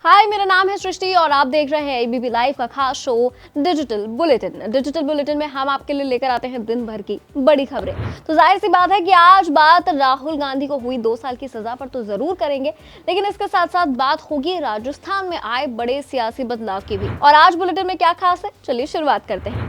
हाय, मेरा नाम है सृष्टि और आप देख रहे हैं एबीपी लाइव का खास show digital bulletin. Digital bulletin में हम आपके लिए लेकर आते हैं दिन भर की बड़ी खबरें। तो जाहिर सी बात है कि आज बात राहुल गांधी को हुई 2 साल की सजा पर तो जरूर करेंगे, लेकिन इसके साथ साथ बात होगी राजस्थान में आए बड़े सियासी बदलाव की भी। और आज बुलेटिन में क्या खास है, चलिए शुरुआत करते हैं।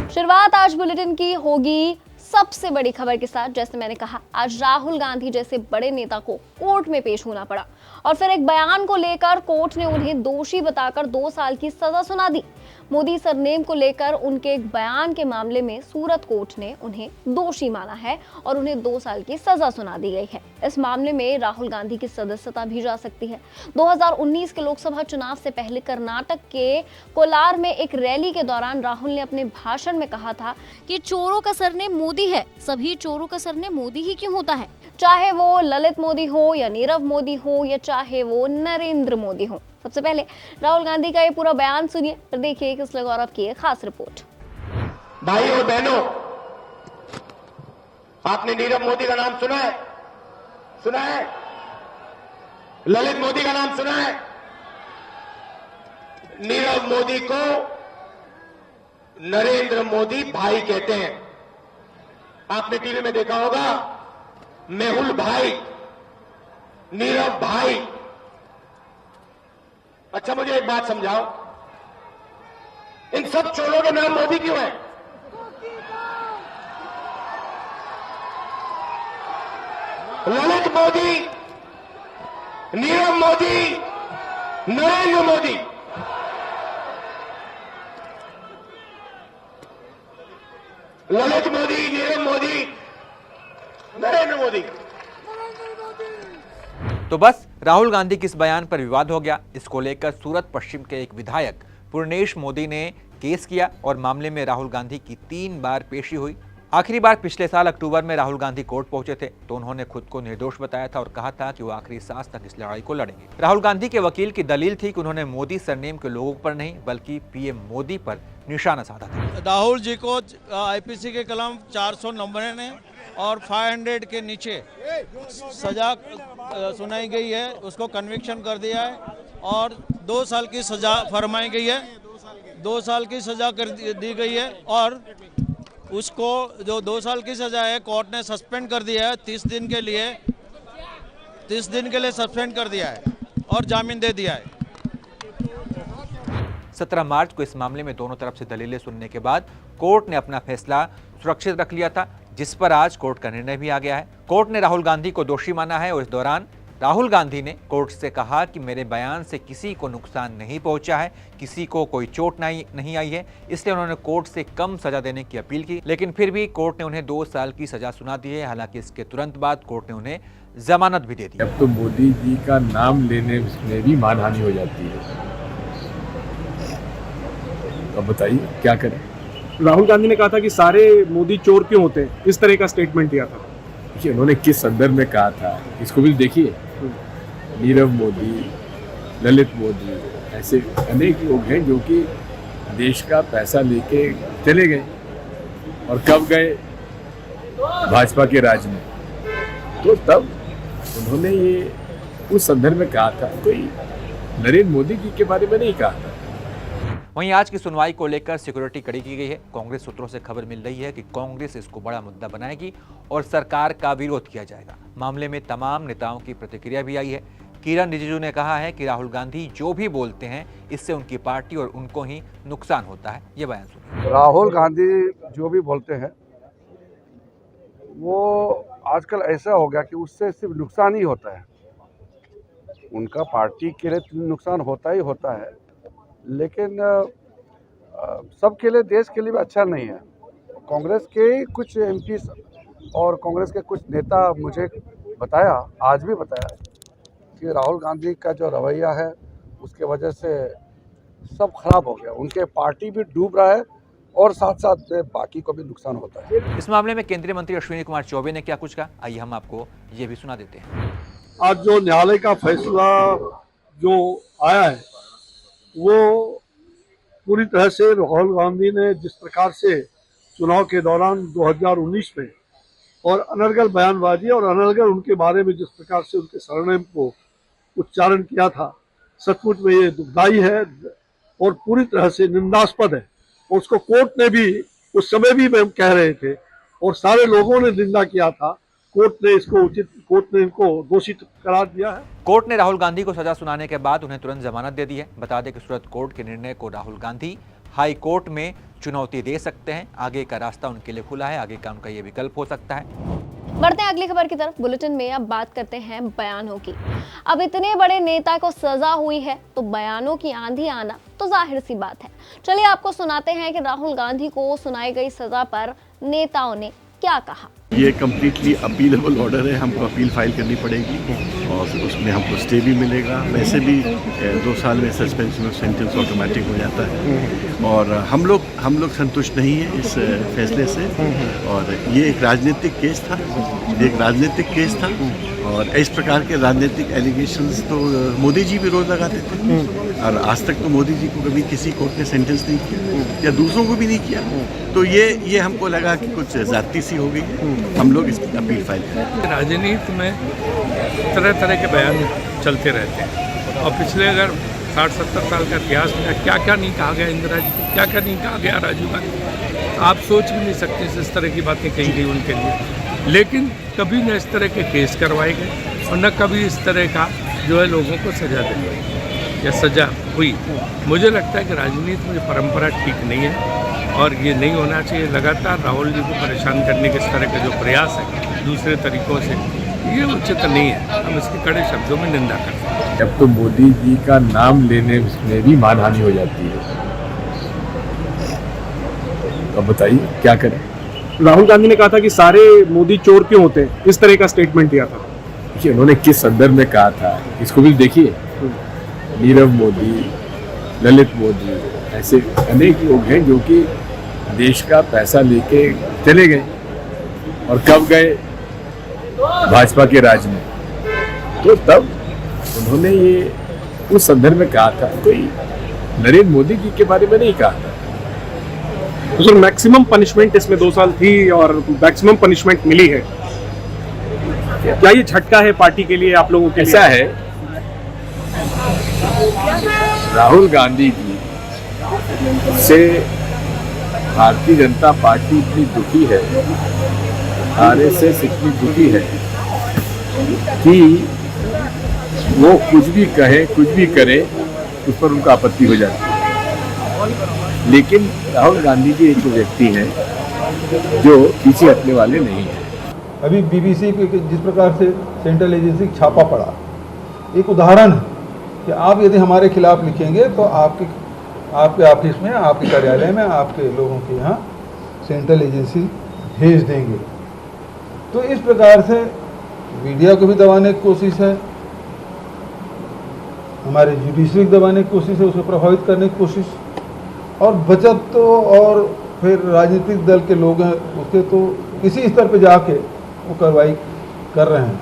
शुरुआत आज बुलेटिन की होगी सबसे बड़ी खबर के साथ। जैसे मैंने कहा, आज राहुल गांधी जैसे बड़े नेता को कोर्ट में पेश होना पड़ा और फिर एक बयान को लेकर कोर्ट ने उन्हें दोषी बताकर 2 साल की सजा सुना दी। मोदी सरनेम को लेकर उनके एक बयान के मामले में सूरत कोर्ट ने उन्हें दोषी माना है और उन्हें 2 साल की सजा सुना दी गई है। इस मामले में राहुल गांधी की सदस्यता भी जा सकती है। 2019 के लोकसभा चुनाव से पहले कर्नाटक के कोलार में एक रैली के दौरान राहुल ने अपने भाषण में कहा था कि चोरों का सरनेम मोदी है, सभी चोरों का सरनेम मोदी ही क्यों होता है, चाहे वो ललित मोदी हो या नीरव मोदी हो या चाहे वो नरेंद्र मोदी हो। सबसे पहले राहुल गांधी का ये पूरा बयान सुनिए, फिर देखिए किस गौरव की एक खास रिपोर्ट। भाई और बहनों, आपने नीरव मोदी का नाम सुना है? सुना है? ललित मोदी का नाम सुना है? नीरव मोदी को नरेंद्र मोदी भाई कहते हैं। आपने टीवी में देखा होगा, मेहुल भाई, नीरव भाई। अच्छा, मुझे एक बात समझाओ, इन सब चोरों के नाम मोदी क्यों है? ललित मोदी, नीरव मोदी, नरेंद्र मोदी। ललित मोदी, नीरव मोदी, नरेंद्र मोदी। तो बस राहुल गांधी के इस बयान पर विवाद हो गया। इसको लेकर सूरत पश्चिम के एक विधायक पूर्णेश मोदी ने केस किया और मामले में राहुल गांधी की 3 बार पेशी हुई। आखिरी बार पिछले साल अक्टूबर में राहुल गांधी कोर्ट पहुंचे थे तो उन्होंने खुद को निर्दोष बताया था और कहा था कि वो आखिरी सांस तक इस लड़ाई को लड़ेंगे। राहुल गांधी के वकील की दलील थी कि उन्होंने मोदी सरनेम के लोगों पर नहीं बल्कि पीएम मोदी पर निशाना साधा था। राहुल जी को आईपीसी के कलम 490 ने और 500 के नीचे सजा सुनाई गई है, उसको कन्विक्शन कर दिया है और 2 साल की सजा फरमाई गई है। 2 साल की सजा कर दी गई है और उसको जो 2 साल की सजा है कोर्ट ने सस्पेंड कर दिया है। 30 दिन के लिए सस्पेंड कर दिया है और जामीन दे दिया है। 17 मार्च को इस मामले में दोनों तरफ से दलीलें सुनने के बाद कोर्ट ने अपना फैसला सुरक्षित रख लिया था, जिस पर आज कोर्ट का निर्णय भी आ गया है। कोर्ट ने राहुल गांधी को दोषी माना है और इस दौरान राहुल गांधी ने कोर्ट से कहा कि मेरे बयान से किसी को नुकसान नहीं पहुंचा है, किसी को कोई चोट नहीं आई है, इसलिए उन्होंने कोर्ट से कम सजा देने की अपील की। लेकिन फिर भी कोर्ट ने उन्हें 2 साल की सजा सुना दी है। हालांकि इसके तुरंत बाद कोर्ट ने उन्हें जमानत भी दे दी। अब तो मोदी जी का नाम लेने में भी मानहानि हो जाती है, अब बताइए क्या करें। राहुल गांधी ने कहा था कि सारे मोदी चोर क्यों होते हैं, इस तरह का स्टेटमेंट दिया था। उन्होंने किस संदर्भ में कहा था इसको भी देखिए। नीरव मोदी, ललित मोदी, ऐसे अनेक लोग हैं जो कि देश का पैसा लेके चले गए और कब गए, भाजपा के राज में। तो तब उन्होंने ये उस संदर्भ में कहा था, कोई नरेंद्र मोदी जी के बारे में नहीं कहा था। वहीं आज की सुनवाई को लेकर सिक्योरिटी कड़ी की गई है। कांग्रेस सूत्रों से खबर मिल रही है कि कांग्रेस इसको बड़ा मुद्दा बनाएगी और सरकार का विरोध किया जाएगा। मामले में तमाम नेताओं की प्रतिक्रिया भी आई है। किरण रिजिजू ने कहा है कि राहुल गांधी जो भी बोलते हैं इससे उनकी पार्टी और उनको ही नुकसान होता है। ये बयान सुनिए। राहुल गांधी जो भी बोलते हैं वो आजकल ऐसा हो गया कि उससे सिर्फ नुकसान ही होता है। उनका पार्टी के लिए नुकसान होता ही होता है, लेकिन सबके लिए, देश के लिए भी अच्छा नहीं है। कांग्रेस के कुछ एमपी और कांग्रेस के कुछ नेता मुझे बताया, आज भी बताया, कि राहुल गांधी का जो रवैया है उसके वजह से सब खराब हो गया। उनके पार्टी भी डूब रहा है और साथ साथ में बाकी को भी नुकसान होता है। इस मामले में केंद्रीय मंत्री अश्विनी कुमार चौबे ने क्या कुछ कहा, आइए हम आपको ये भी सुना देते हैं। आज जो न्यायालय का फैसला जो आया है वो पूरी तरह से राहुल गांधी ने जिस प्रकार से चुनाव के दौरान 2019 में और अनर्गल बयानबाजी और अनर्गल उनके बारे में जिस प्रकार से उनके सरनेम को उच्चारण किया था, सचमुच में ये दुखदाई है और पूरी तरह से निंदास्पद है। और उसको कोर्ट ने भी उस समय भी हम कह रहे थे और सारे लोगों ने निंदा किया था, कोर्ट ने इनको दोषी करार दिया है। कोर्ट ने राहुल गांधी को सजा सुनाने के बाद उन्हें तुरंत जमानत दे दी है। बता दें कि सूरत कोर्ट के निर्णय को राहुल गांधी हाई कोर्ट में चुनौती दे सकते हैं। आगे का रास्ता उनके लिए खुला है, आगे का उनका ये विकल्प हो सकता है। बढ़ते हैं अगली खबर की तरफ। बुलेटिन में अब बात करते हैं बयानों की। अब इतने बड़े नेता को सजा हुई है तो बयानों की आंधी आना तो जाहिर सी बात है। चलिए आपको सुनाते हैं कि राहुल गांधी को सुनाई गई सजा पर नेताओं ने क्या कहा। ये कम्प्लीटली अपीलेबल ऑर्डर है, हमको अपील फाइल करनी पड़ेगी और उसमें हमको स्टे भी मिलेगा। वैसे भी 2 साल में सस्पेंशन ऑफ सेंटेंस ऑटोमेटिक हो जाता है और हम लोग संतुष्ट नहीं हैं इस फैसले से। और ये एक राजनीतिक केस था, और इस प्रकार के राजनीतिक एलिगेशंस तो मोदी जी भी रोज लगाते थे और आज तक तो मोदी जी को कभी किसी कोर्ट ने सेंटेंस नहीं किया या दूसरों को भी नहीं किया। तो ये हमको लगा कि कुछ ज्यादती सी हो गई है, हम लोग इसकी अपील फाइल करें। राजनीति में तरह तरह के बयान चलते रहते हैं और पिछले अगर 60-70 साल का इतिहास में क्या क्या नहीं कहा गया इंदिरा जी को, क्या क्या नहीं कहा गया राजीव गांधी, आप सोच भी नहीं सकते इस तरह की बातें कही गई उनके लिए। लेकिन कभी न इस तरह के केस करवाए गए और न कभी इस तरह का जो है लोगों को सजा दी गई या सजा हुई। मुझे लगता है कि राजनीति में परंपरा ठीक नहीं है और ये नहीं होना चाहिए। लगातार राहुल जी को परेशान करने के इस तरह का जो प्रयास है दूसरे तरीकों से, ये उचित नहीं है। हम इसके कड़े शब्दों में निंदा करते हैं। जब तो मोदी जी का नाम लेने में भी मानहानि हो जाती है, तो बताइए क्या करें। राहुल गांधी ने कहा था कि सारे मोदी चोर क्यों होते हैं, इस तरह का स्टेटमेंट दिया था। देखिए उन्होंने किस संदर्भ में कहा था, इसको भी देखिए। नीरव मोदी, ललित मोदी, ऐसे अनेक लोग हैं जो कि देश का पैसा लेके चले गए और कब गए, भाजपा के राज में। तो तब उन्होंने ये उस संदर्भ में कहा था, कोई नरेंद्र मोदी जी के बारे में नहीं कहा था। तो सर मैक्सिमम पनिशमेंट इसमें 2 साल थी और मैक्सिमम पनिशमेंट मिली है। क्या ये झटका है पार्टी के लिए, आप लोगों के लिए? ऐसा है, राहुल गांधी जी से भारतीय जनता पार्टी इतनी दुखी है, आरएसएस इतनी दुखी है कि वो कुछ भी कहे, कुछ भी करे, उस पर उनका आपत्ति हो जाती है। लेकिन राहुल गांधी जी एक व्यक्ति हैं जो पीछे हटने वाले नहीं हैं। अभी बीबीसी पे जिस प्रकार से सेंट्रल एजेंसी छापा पड़ा, एक उदाहरण है कि आप यदि हमारे खिलाफ लिखेंगे तो आपके ऑफिस में, आपके कार्यालय में, आपके लोगों के यहाँ सेंट्रल एजेंसी भेज देंगे। तो इस प्रकार से मीडिया को भी दबाने की कोशिश है, हमारे जुडिशरी को दबाने की कोशिश है, उसको प्रभावित करने की कोशिश, और बचत तो और फिर राजनीतिक दल के लोग हैं उसके तो इसी स्तर पे जाके वो कार्रवाई कर रहे हैं।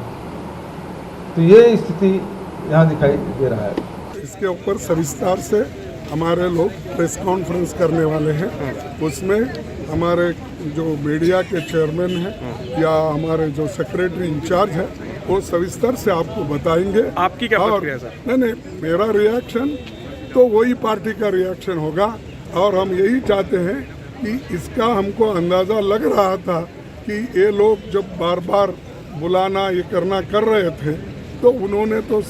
तो ये स्थिति यहाँ दिखाई दे रहा है। इसके ऊपर सविस्तार से हमारे लोग प्रेस कॉन्फ्रेंस करने वाले हैं। उसमें हमारे जो मीडिया के चेयरमैन हैं या हमारे जो सेक्रेटरी इंचार्ज है वो सविस्तर से आपको बताएंगे। आपकी क्या प्रतिक्रिया है सर? नहीं, मेरा रिएक्शन तो वही पार्टी का रिएक्शन होगा और हम यही चाहते हैं कि इसका हमको अंदाज़ा लग रहा था कि ये लोग जब बार बार बुलाना ये करना कर रहे थे तो उन्होंने तो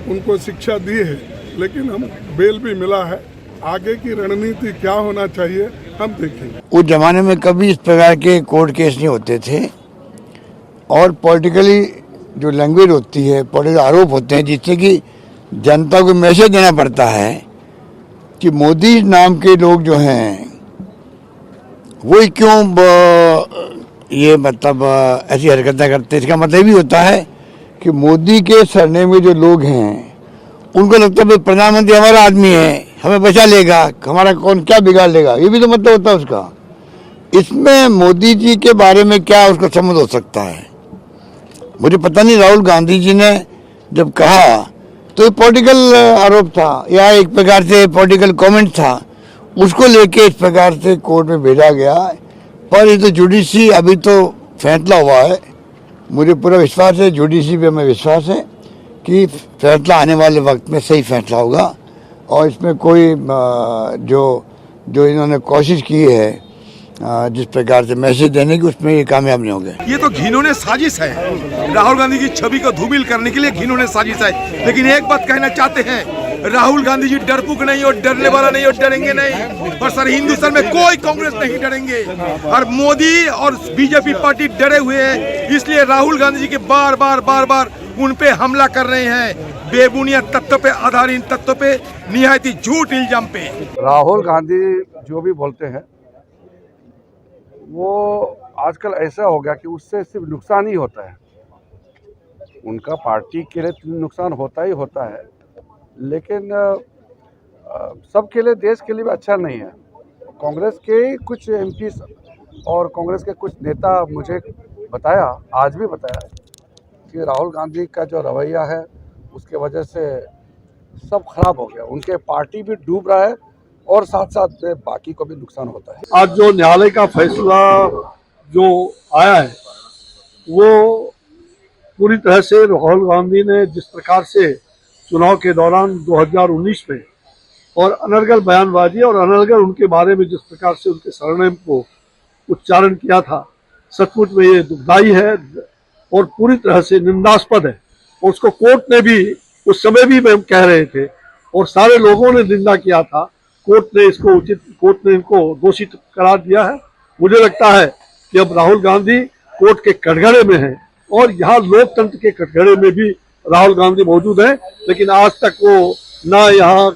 उनको शिक्षा दी है, लेकिन हम बेल भी मिला है। आगे की रणनीति क्या होना चाहिए हम देखेंगे। उस जमाने में कभी इस प्रकार के कोर्ट केस नहीं होते थे और पॉलिटिकली जो लैंग्वेज होती है, पॉलिटिकल आरोप होते हैं जिससे कि जनता को मैसेज देना पड़ता है कि मोदी नाम के लोग जो हैं वो क्यों ये मतलब ऐसी हरकतें करते हैं। इसका मतलब भी होता है कि मोदी के सरनेम में जो लोग हैं उनको लगता है प्रधानमंत्री हमारा आदमी है, हमें बचा लेगा, हमारा कौन क्या बिगाड़ लेगा, ये भी तो मतलब होता है उसका। इसमें मोदी जी के बारे में क्या उसका समझ हो सकता है, मुझे पता नहीं। राहुल गांधी जी ने जब कहा तो पॉलिटिकल आरोप था या एक प्रकार से पॉलिटिकल कमेंट था, उसको लेके इस प्रकार से कोर्ट में भेजा गया। पर ये तो जुडिशरी अभी तो फैसला हुआ है, मुझे पूरा विश्वास है, जुडिशरी पे हमें विश्वास है कि फैसला आने वाले वक्त में सही फैसला होगा और इसमें कोई जो इन्होंने कोशिश की है जिस प्रकार से मैसेज देने की, उसमें ये कामयाब नहीं हो गए। ये तो घिनौने साजिश है, राहुल गांधी की छवि को धूमिल करने के लिए घिनौने साजिश है। लेकिन एक बात कहना चाहते हैं, राहुल गांधी जी डरपुक नहीं और डरने वाला नहीं और डरेंगे नहीं। और सर हिंदुस्तान में कोई कांग्रेस नहीं डरेंगे और मोदी और बीजेपी पार्टी डरे हुए हैं, इसलिए राहुल गांधी जी के बार बार उन पे हमला कर रहे हैं, बेबुनियाद तत्व पे, आधारहीन तत्व पे, निहायती झूठ इल्जाम पे। राहुल गांधी जो भी बोलते हैं वो आजकल ऐसा हो गया कि उससे सिर्फ नुकसान ही होता है। उनका पार्टी के लिए नुकसान होता ही होता है, लेकिन सबके लिए, देश के लिए भी अच्छा नहीं है। कांग्रेस के कुछ एमपी और कांग्रेस के कुछ नेता मुझे बताया, आज भी बताया, कि राहुल गांधी का जो रवैया है उसके वजह से सब खराब हो गया, उनके पार्टी भी डूब रहा है और साथ साथ में बाकी को भी नुकसान होता है। आज जो न्यायालय का फैसला जो आया है वो पूरी तरह से राहुल गांधी ने जिस प्रकार से चुनाव के दौरान 2019 में और अनर्गल बयानबाजी और अनर्गल उनके बारे में जिस प्रकार से उनके सरनेम को उच्चारण किया था, सचमुच में ये दुखदाई है और पूरी तरह से निंदास्पद है। और उसको कोर्ट ने भी उस समय भी हम कह रहे थे और सारे लोगों ने निंदा किया था, कोर्ट ने इनको दोषी करार दिया है। मुझे लगता है कि अब राहुल गांधी कोर्ट के कटघरे में हैं और यहाँ लोकतंत्र के कटघरे में भी राहुल गांधी मौजूद हैं, लेकिन आज तक वो ना यहाँ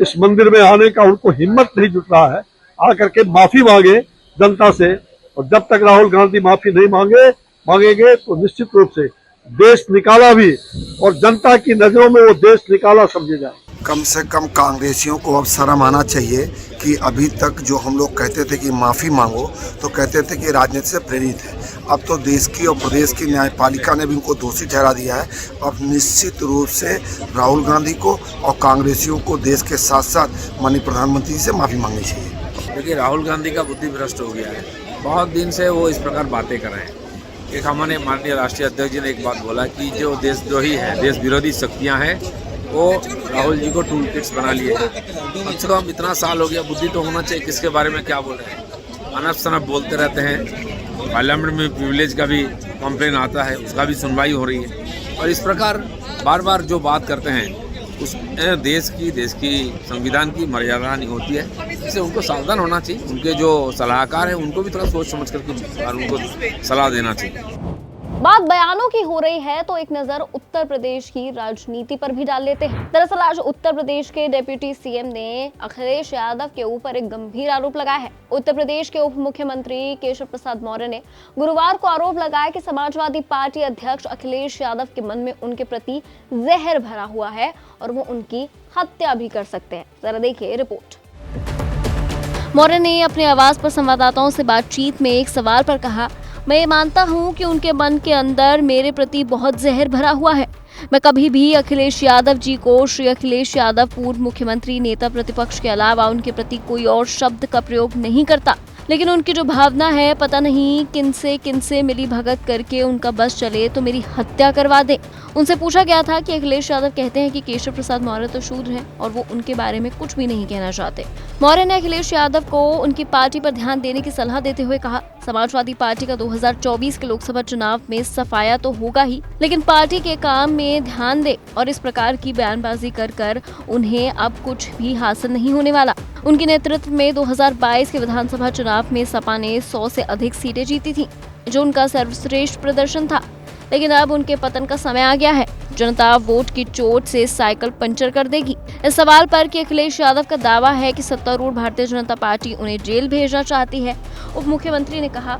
इस मंदिर में आने का उनको हिम्मत नहीं जुट रहा है आकर के माफी मांगे जनता से। और जब तक राहुल गांधी माफी नहीं मांगेंगे तो निश्चित रूप से देश निकाला भी और जनता की नजरों में वो देश निकाला समझे जाए। कम से कम कांग्रेसियों को अब शर्म आना चाहिए कि अभी तक जो हम लोग कहते थे कि माफ़ी मांगो, तो कहते थे कि राजनीति से प्रेरित है। अब तो देश की और प्रदेश की न्यायपालिका ने भी उनको दोषी ठहरा दिया है। अब निश्चित रूप से राहुल गांधी को और कांग्रेसियों को देश के साथ साथ माननीय प्रधानमंत्री से माफ़ी मांगनी चाहिए। देखिए, राहुल गांधी का बुद्धि भ्रष्ट हो गया है। बहुत दिन से वो इस प्रकार बातें कर रहे हैं। एक हमारे माननीय राष्ट्रीय अध्यक्ष जी ने एक बात बोला कि जो देशद्रोही है, देश विरोधी शक्तियाँ हैं, वो राहुल जी को टूल किट्स बना लिए हैं। कम से कम इतना साल हो गया, बुद्धि तो होना चाहिए किसके बारे में क्या बोल रहे हैं। अनफ शनफ बोलते रहते हैं, पार्लियामेंट में प्रिविलेज का भी कंप्लेन आता है, उसका भी सुनवाई हो रही है। और इस प्रकार बार बार जो बात करते हैं उस देश की संविधान की मर्यादा नहीं होती है, इससे उनको सावधान होना चाहिए। उनके जो सलाहकार हैं उनको भी थोड़ा सोच समझ करके उनको सलाह देना चाहिए। बात बयानों की हो रही है तो एक नजर उत्तर प्रदेश की राजनीति पर भी डाल लेते हैं। दरअसल आज उत्तर प्रदेश के डिप्टी सीएम ने अखिलेश यादव के ऊपर एक गंभीर आरोप लगाया है। उत्तर प्रदेश के उप मुख्यमंत्री केशव प्रसाद मौर्य ने गुरुवार को आरोप लगाया कि समाजवादी पार्टी अध्यक्ष अखिलेश यादव के मन में उनके प्रति जहर भरा हुआ है और वो उनकी हत्या भी कर सकते हैं। जरा देखिए रिपोर्ट। मौर्य ने अपने आवास पर संवाददाताओं से बातचीत में एक सवाल पर कहा, मैं ये मानता हूं कि उनके मन के अंदर मेरे प्रति बहुत जहर भरा हुआ है। मैं कभी भी अखिलेश यादव जी को, श्री अखिलेश यादव पूर्व मुख्यमंत्री, नेता प्रतिपक्ष के अलावा उनके प्रति कोई और शब्द का प्रयोग नहीं करता। लेकिन उनकी जो भावना है, पता नहीं किनसे मिली भगत करके उनका बस चले तो मेरी हत्या करवा दे। उनसे पूछा गया था कि अखिलेश यादव कहते हैं कि केशव प्रसाद मौर्य तो शूद्र हैं और वो उनके बारे में कुछ भी नहीं कहना चाहते। मौर्य ने अखिलेश यादव को उनकी पार्टी पर ध्यान देने की सलाह देते हुए कहा, समाजवादी पार्टी का 2024 के लोकसभा चुनाव में सफाया तो होगा ही, लेकिन पार्टी के काम में ध्यान दे और इस प्रकार की बयानबाजी कर उन्हें अब कुछ भी हासिल नहीं होने वाला। उनके नेतृत्व में 2022 के विधानसभा चुनाव में सपा ने 100 से अधिक सीटें जीती थी, जो उनका सर्वश्रेष्ठ प्रदर्शन था। लेकिन अब उनके पतन का समय आ गया है। जनता वोट की चोट से साइकिल पंचर कर देगी। इस सवाल पर कि अखिलेश यादव का दावा है कि सत्तारूढ़ भारतीय जनता पार्टी उन्हें जेल भेजना चाहती है, उप मुख्यमंत्री ने कहा,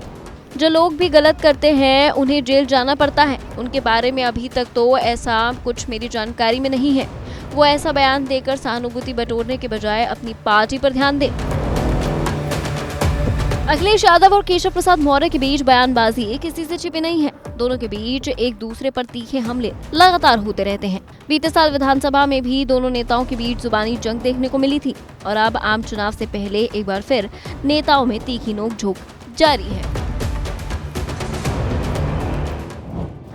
जो लोग भी गलत करते हैं उन्हें जेल जाना पड़ता है। उनके बारे में अभी तक तो ऐसा कुछ मेरी जानकारी में नहीं है। वो ऐसा बयान देकर सहानुभूति बटोरने के बजाय अपनी पार्टी पर ध्यान दे। अखिलेश यादव और केशव प्रसाद मौर्य के बीच बयानबाजी किसी से छिपी नहीं है। दोनों के बीच एक दूसरे पर तीखे हमले लगातार होते रहते हैं। बीते साल विधानसभा में भी दोनों नेताओं के बीच जुबानी जंग देखने को मिली थी और अब आम चुनाव से पहले एक बार फिर नेताओं में तीखी नोकझोंक जारी है।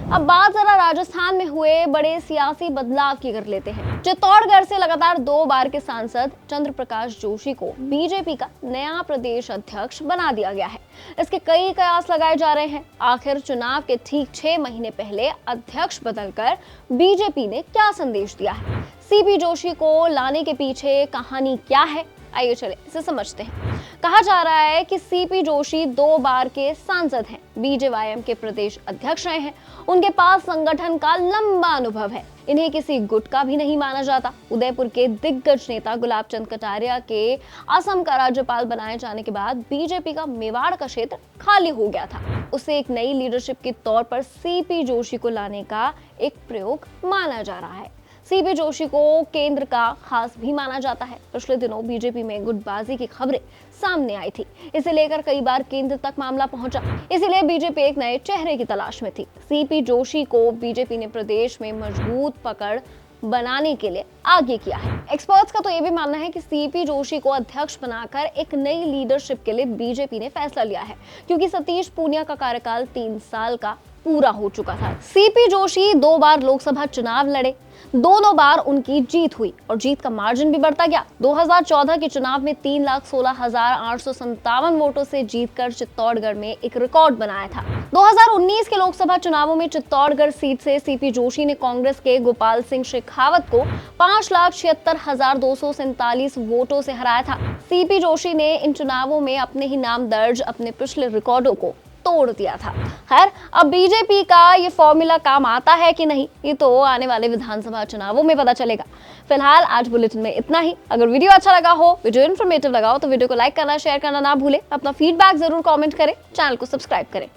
अब बात जरा राजस्थान में हुए बड़े सियासी बदलाव की कर लेते हैं। चित्तौड़गढ़ से लगातार 2 बार के सांसद चंद्र प्रकाश जोशी को बीजेपी का नया प्रदेश अध्यक्ष बना दिया गया है। इसके कई कयास लगाए जा रहे हैं। आखिर चुनाव के ठीक 6 महीने पहले अध्यक्ष बदलकर बीजेपी ने क्या संदेश दिया है? सीपी जोशी को लाने के पीछे कहानी क्या है? आइए चले इसे समझते हैं। कहा जा रहा है कि सीपी जोशी 2 बार के सांसद हैं, बीजेवाईएम के प्रदेश अध्यक्ष रहे हैं, उनके पास संगठन का लंबा अनुभव है, इन्हें किसी गुट का भी नहीं माना जाता। उदयपुर के दिग्गज नेता गुलाब चंद कटारिया के असम का राज्यपाल बनाए जाने के बाद बीजेपी का मेवाड़ का क्षेत्र खाली हो गया था। उसे एक नई लीडरशिप के तौर पर सीपी जोशी को लाने का एक प्रयोग माना जा रहा है। सीपी जोशी को केंद्र का खास भी माना जाता है। पिछले दिनों बीजेपी में गुटबाजी की खबरें सामने आई थी। इसे लेकर कई बार केंद्र तक मामला पहुंचा, इसीलिए बीजेपी एक नए चेहरे की तलाश में थी। सीपी जोशी को बीजेपी ने प्रदेश में मजबूत पकड़ बनाने के लिए आगे किया है। एक्सपर्ट्स का तो ये भी मानना है कि सीपी जोशी को अध्यक्ष बनाकर एक नई लीडरशिप के लिए बीजेपी ने फैसला लिया है, क्योंकि सतीश पूनिया का कार्यकाल 3 साल का पूरा हो चुका था। सीपी जोशी 2 बार लोकसभा चुनाव लड़े, दोनों बार उनकी जीत हुई और जीत का मार्जिन भी बढ़ता गया। 2014 के चुनाव में 3,16,857 वोटों से जीतकर चित्तौड़गढ़ में एक रिकॉर्ड बनाया था। 2019 के लोकसभा चुनावों में चित्तौड़गढ़ सीट से सीपी जोशी ने कांग्रेस के गोपाल सिंह शेखावत को 5,76,247 वोटों से हराया था। सीपी जोशी ने इन चुनावों में अपने ही नाम दर्ज अपने पिछले रिकॉर्डों को तोड़ दिया था। खैर, अब बीजेपी का ये फॉर्मूला काम आता है कि नहीं, ये तो आने वाले विधानसभा चुनावों में पता चलेगा। फिलहाल आज बुलेटिन में इतना ही। अगर वीडियो अच्छा लगा हो, वीडियो इन्फॉर्मेटिव लगा हो, तो वीडियो को लाइक करना, शेयर करना ना भूलें। अपना फीडबैक जरूर कमेंट करें, चैनल को सब्सक्राइब करें।